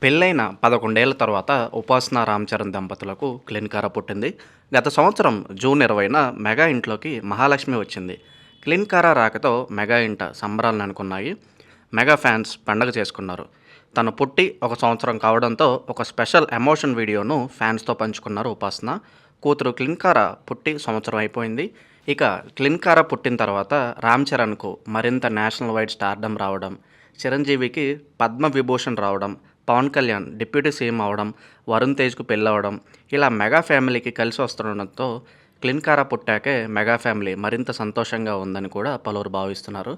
పెళ్ళైన 11 ఏళ్ల తర్వాత ఉపాసన రామచరణ్ దంపతులకు క్లిన్కారా పుట్టింది. గత సంవత్సరం జూన్ 20న మెగా ఇంట్లోకి మహాలక్ష్మి వచ్చింది. క్లిన్కారా రాకతో మెగా ఇంట సంబరాలు నెలకొన్నాయి. మెగా ఫ్యాన్స్ పండగ చేసుకున్నారు. తను పుట్టి ఒక సంవత్సరం కావడంతో ఒక స్పెషల్ ఎమోషన్ వీడియోను ఫ్యాన్స్తో పంచుకున్నారు ఉపాసన. కూతురు క్లిన్కారా పుట్టి సంవత్సరం అయిపోయింది. ఇక క్లిన్కారా పుట్టిన తర్వాత రామ్ చరణ్కు మరింత నేషనల్ వైడ్ స్టార్డమ్ రావడం, చిరంజీవికి పద్మ విభూషణ్ రావడం, పవన్ కళ్యాణ్ డిప్యూటీ సీఎం అవడం, వరుణ్ తేజ్కు పెళ్ళవడం, ఇలా మెగా ఫ్యామిలీకి కలిసి వస్తుండడంతో క్లిన్కారా పుట్టాకే మెగా ఫ్యామిలీ మరింత సంతోషంగా ఉందని కూడా పలువురు భావిస్తున్నారు.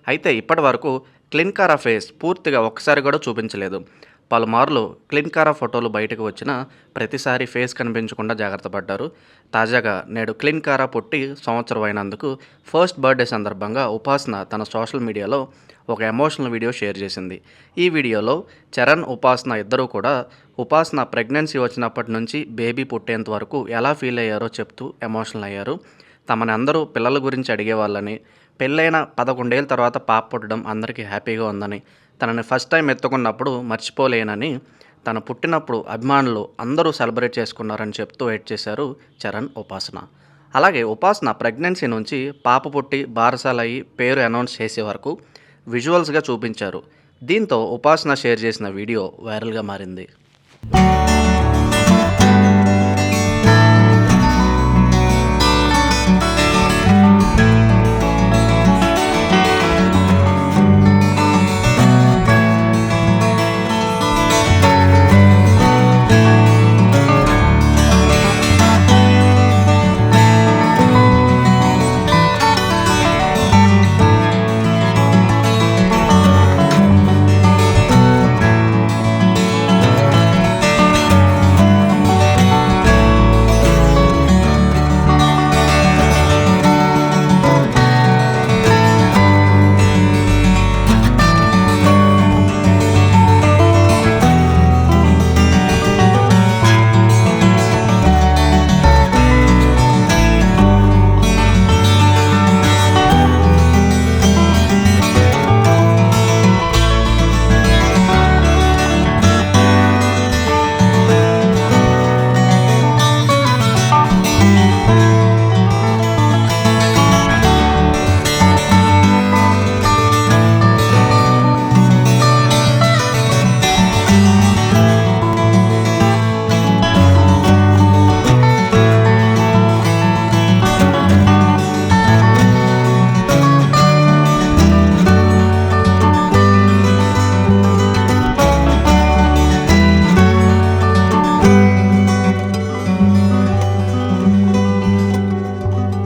అయితే ఇప్పటి వరకు క్లిన్కారా ఫేస్ పూర్తిగా ఒక్కసారి కూడా చూపించలేదు. పలుమార్లు క్లిన్కారా ఫోటోలు బయటకు వచ్చినా ప్రతిసారి ఫేస్ కనిపించకుండా జాగ్రత్త పడ్డారు. తాజాగా నేడు క్లిన్కారా పుట్టి సంవత్సరం అయినందుకు ఫస్ట్ బర్త్డే సందర్భంగా ఉపాసన తన సోషల్ మీడియాలో ఒక ఎమోషనల్ వీడియో షేర్ చేసింది. ఈ వీడియోలో చరణ్, ఉపాసన ఇద్దరూ కూడా ఉపాసన ప్రెగ్నెన్సీ వచ్చినప్పటి నుంచి బేబీ పుట్టేంత వరకు ఎలా ఫీల్ అయ్యారో చెప్తూ ఎమోషనల్ అయ్యారు. తమని అందరూ పిల్లల గురించి అడిగేవాళ్ళని, పెళ్ళైన 11 ఏళ్ళ తర్వాత పాప పుట్టడం అందరికీ హ్యాపీగా ఉందని, తనని ఫస్ట్ టైం ఎత్తుకున్నప్పుడు మర్చిపోలేనని, తను పుట్టినప్పుడు అభిమానులు అందరూ సెలబ్రేట్ చేసుకున్నారని చెప్తూ వెయిట్ చేశారు చరణ్, ఉపాసన. అలాగే ఉపాసన ప్రెగ్నెన్సీ నుంచి పాప పుట్టి బారసాలయ్యి పేరు అనౌన్స్ చేసే వరకు విజువల్స్గా చూపించారు. దీంతో ఉపాసన షేర్ చేసిన వీడియో వైరల్గా మారింది.